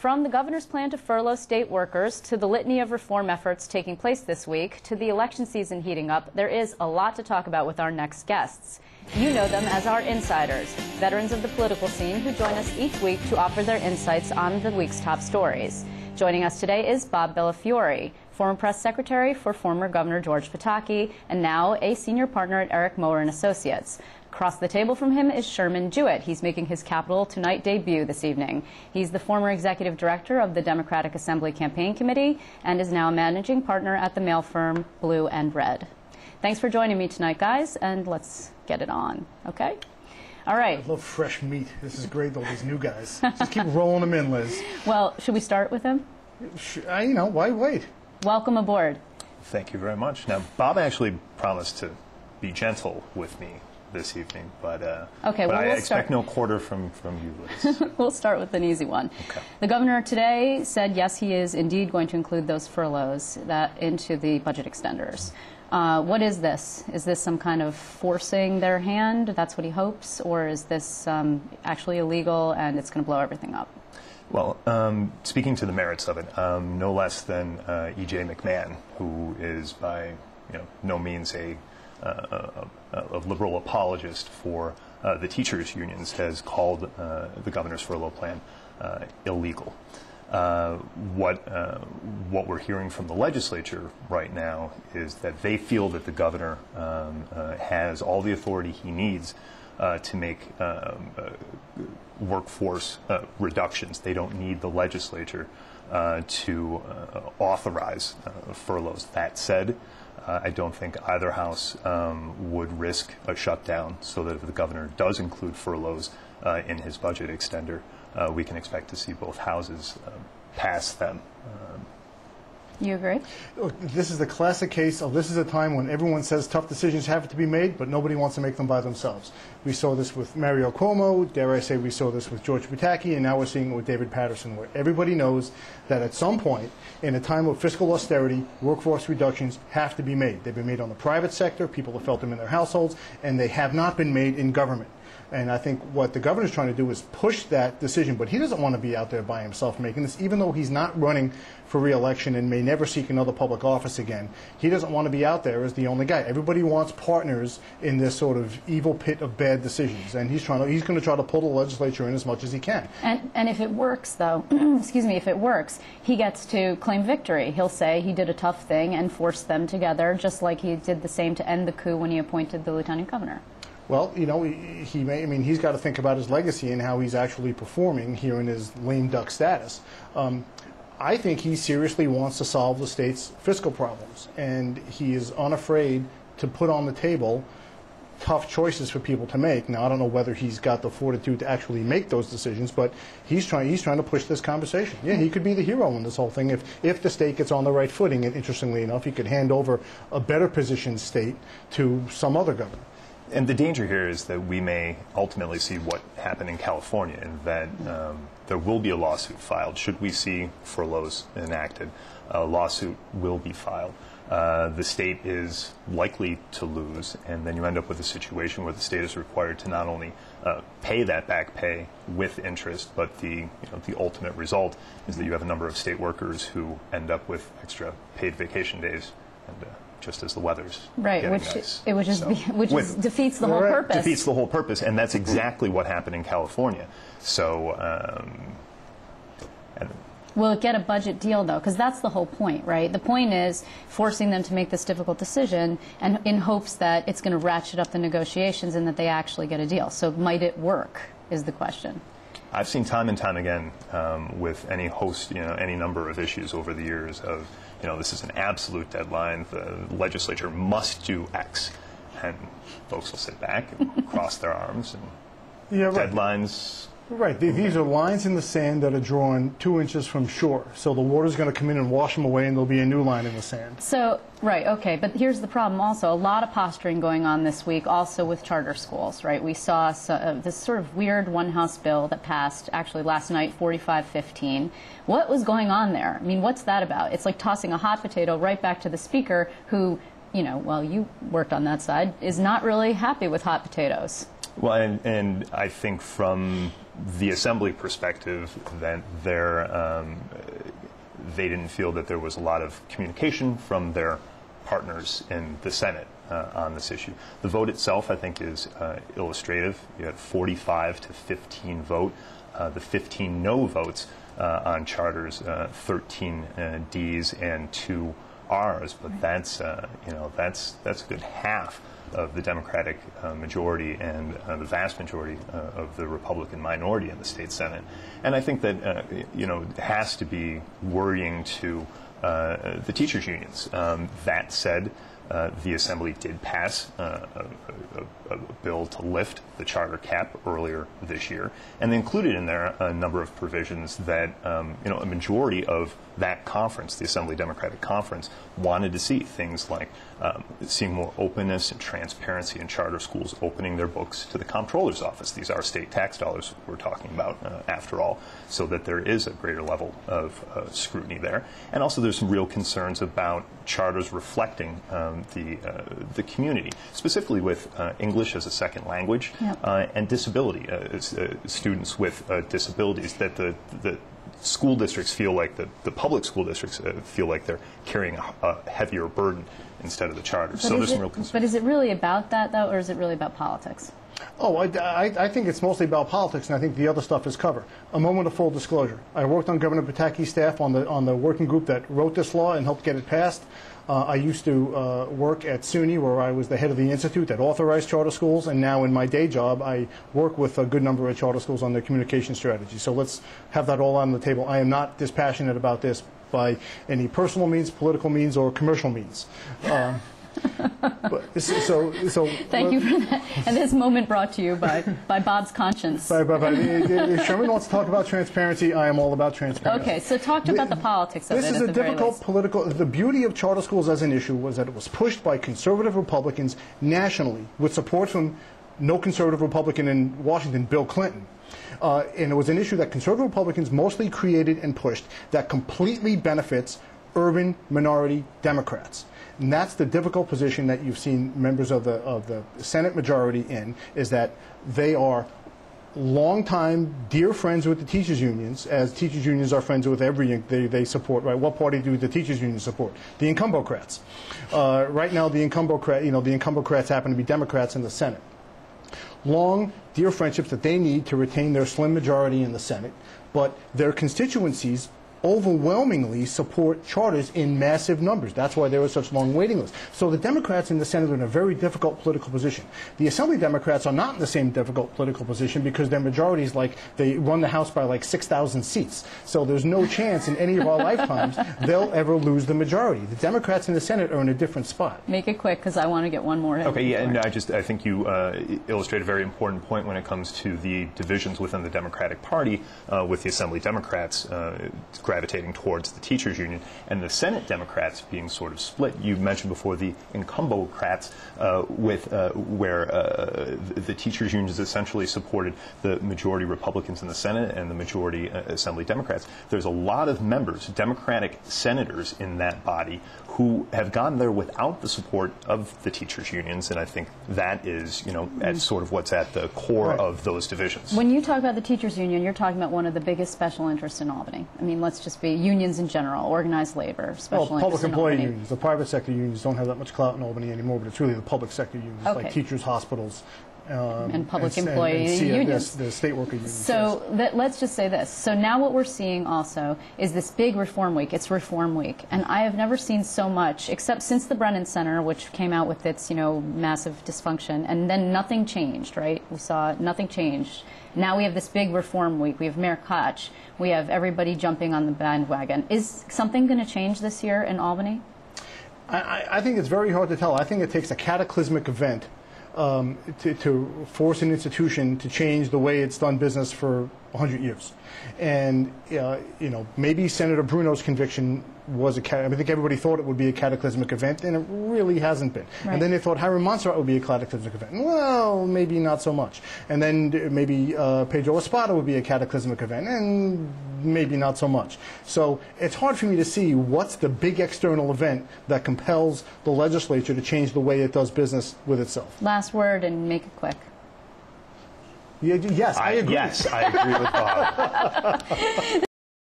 From the governor's plan to furlough state workers, to the litany of reform efforts taking place this week, to the election season heating up, there is a lot to talk about with our next guests. You know them as our insiders, veterans of the political scene who join us each week to offer their insights on the week's top stories. Joining us today is Bob Bellafiore, former press secretary for former Governor George Pataki, and now a senior partner at Eric Mower and Associates. Across the table from him is Sherman Jewett. He's making his Capitol Tonight debut this evening. He's the former executive director of the Democratic Assembly Campaign Committee and is now a managing partner at the mail firm Blue and Red. Thanks for joining me tonight, guys, and let's get it on, okay? All right. I love fresh meat. This is great, all these new guys. Just keep rolling them in, Liz. Well, should we start with him? You know, why wait? Welcome aboard. Thank you very much. Now, Bob actually promised to be gentle with me this evening, but, okay, well, I we'll expect no quarter from you, Liz. We'll start with an easy one. Okay. The governor today said, yes, he is indeed going to include those furloughs into the budget extenders. What is this? Is this some kind of forcing their hand? That's what he hopes? Or is this actually illegal and it's going to blow everything up? Well, speaking to the merits of it, no less than E.J. McMahon, who is by no means a liberal apologist for the teachers' unions, has called the governor's furlough plan illegal. What we're hearing from the legislature right now is that they feel that the governor has all the authority he needs to make workforce reductions. They don't need the legislature to authorize furloughs. That said, I don't think either house would risk a shutdown, so that if the governor does include furloughs in his budget extender, we can expect to see both houses pass them. You agree? Look, this is the classic case of this is a time when everyone says tough decisions have to be made, but nobody wants to make them by themselves. We saw this with Mario Cuomo, dare I say we saw this with George Pataki, and now we're seeing it with David Paterson, where everybody knows that at some point, in a time of fiscal austerity, workforce reductions have to be made. They've been made on the private sector, people have felt them in their households, and they have not been made in government. And I think what the governor's trying to do is push that decision, but he doesn't want to be out there by himself making this, even though he's not running for re-election and may never seek another public office again. He doesn't want to be out there as the only guy. Everybody wants partners in this sort of evil pit of bad decisions, and he's going to try to pull the legislature in as much as he can. And if it works, though, excuse me, if it works, he gets to claim victory. He'll say he did a tough thing and forced them together, just like he did the same to end the coup when he appointed the lieutenant governor. Well, you know, he's got to think about his legacy and how he's actually performing here in his lame duck status. I think he seriously wants to solve the state's fiscal problems, and he is unafraid to put on the table tough choices for people to make. Now, I don't know whether he's got the fortitude to actually make those decisions, but he's trying to push this conversation. Yeah, he could be the hero in this whole thing if the state gets on the right footing, and interestingly enough, he could hand over a better positioned state to some other governor. And the danger here is that we may ultimately see what happened in California, and that there will be a lawsuit filed. Should we see furloughs enacted, a lawsuit will be filed. The state is likely to lose, and then you end up with a situation where the state is required to not only pay that back pay with interest, but the ultimate result is that you have a number of state workers who end up with extra paid vacation days, and just as the weather's right, nice. Defeats the whole purpose. Defeats the whole purpose, and that's exactly what happened in California. So, will it get a budget deal, though? Because that's the whole point, right? The point is forcing them to make this difficult decision, and in hopes that it's going to ratchet up the negotiations and that they actually get a deal. So, might it work? Is the question. I've seen time and time again with any host, any number of issues over the years of, this is an absolute deadline. The legislature must do X, and folks will sit back and cross their arms, and deadlines. Right. These are lines in the sand that are drawn 2 inches from shore. So the water's going to come in and wash them away, and there'll be a new line in the sand. So, right, okay. But here's the problem also. A lot of posturing going on this week also with charter schools, right? We saw this sort of weird one-house bill that passed actually last night, 45-15. What was going on there? I mean, what's that about? It's like tossing a hot potato right back to the speaker who, well, you worked on that side, is not really happy with hot potatoes. Well, and I think from the Assembly perspective that they didn't feel that there was a lot of communication from their partners in the Senate on this issue. The vote itself, I think, is illustrative. You had 45 to 15 vote. The 15 no votes on charters, 13 Ds and 2 Rs, but that's a good half of the Democratic majority and the vast majority of the Republican minority in the state Senate. And I think that it has to be worrying to the teachers' unions. That said, the Assembly did pass a bill to lift the charter cap earlier this year, and they included in there a number of provisions that a majority of that conference, the Assembly Democratic Conference, wanted to see. Things like seeing more openness and transparency in charter schools, opening their books to the comptroller's office. These are state tax dollars we're talking about, after all, so that there is a greater level of scrutiny there. And also there's some real concerns about charters reflecting the community, specifically with English as a second language. Yep. And disability, students with disabilities, that the school districts feel like, the public school districts feel like they're carrying a heavier burden instead of the charter. So there's some real concerns. But is it really about that, though, or is it really about politics? Oh, I think it's mostly about politics, and I think the other stuff is covered. A moment of full disclosure. I worked on Governor Pataki's staff on the working group that wrote this law and helped get it passed. I used to work at SUNY, where I was the head of the institute that authorized charter schools, and now in my day job, I work with a good number of charter schools on their communication strategy. So let's have that all on the table. I am not dispassionate about this by any personal means, political means, or commercial means. Thank you for that. And this moment brought to you by Bob's conscience. If Sherman wants to talk about transparency, I am all about transparency. Okay, so talk about the politics of it. This is a difficult political. The beauty of charter schools as an issue was that it was pushed by conservative Republicans nationally, with support from no conservative Republican in Washington, Bill Clinton. And it was an issue that conservative Republicans mostly created and pushed that completely benefits urban minority Democrats. And that's the difficult position that you've seen members of the Senate majority in, is that they are longtime dear friends with the teachers unions, as teachers unions are friends with they support, right? What party do the teachers unions support? The Incumbocrats. Right now, the Incumbocrats happen to be Democrats in the Senate. Long, dear friendships that they need to retain their slim majority in the Senate, but their constituencies overwhelmingly support charters in massive numbers. That's why there was such long waiting lists. So the Democrats in the Senate are in a very difficult political position. The Assembly Democrats are not in the same difficult political position because their majorities, they run the House by 6,000 seats. So there's no chance in any of our lifetimes they'll ever lose the majority. The Democrats in the Senate are in a different spot. Make it quick, because I want to get one more in. Okay, yeah, and I think you illustrate a very important point when it comes to the divisions within the Democratic Party, with the Assembly Democrats gravitating towards the teachers union and the Senate Democrats being sort of split. You mentioned before the Incumbocrats, where the teachers unions essentially supported the majority Republicans in the Senate and the majority Assembly Democrats. There's a lot of members, Democratic senators in that body, who have gone there without the support of the teachers unions, and I think that is, at sort of what's at the core of those divisions. When you talk about the teachers union, you're talking about one of the biggest special interests in Albany. I mean, let's just be unions in general, organized labor, special interest public in employee Albany. unions. The private sector unions don't have that much clout in Albany anymore, but it's really the public sector unions, like teachers, hospitals, and public employee unions. The state worker unions. So let's just say this. So now what we're seeing also is this big reform week. It's Reform Week. And I have never seen so much, except since the Brennan Center, which came out with its, massive dysfunction, and then nothing changed, right? We saw nothing changed. Now we have this big Reform Week. We have Mayor Koch. We have everybody jumping on the bandwagon. Is something going to change this year in Albany? I think it's very hard to tell. I think it takes a cataclysmic event to force an institution to change the way it's done business for 100 years. And, maybe Senator Bruno's conviction was I think everybody thought it would be a cataclysmic event, and it really hasn't been. Right. And then they thought Hiram Monserrat would be a cataclysmic event. Well, maybe not so much. And then maybe Pedro Espada would be a cataclysmic event, and maybe not so much. So it's hard for me to see what's the big external event that compels the legislature to change the way it does business with itself. Last word, and make it quick. Yes, I agree. Yes, I agree with Bob.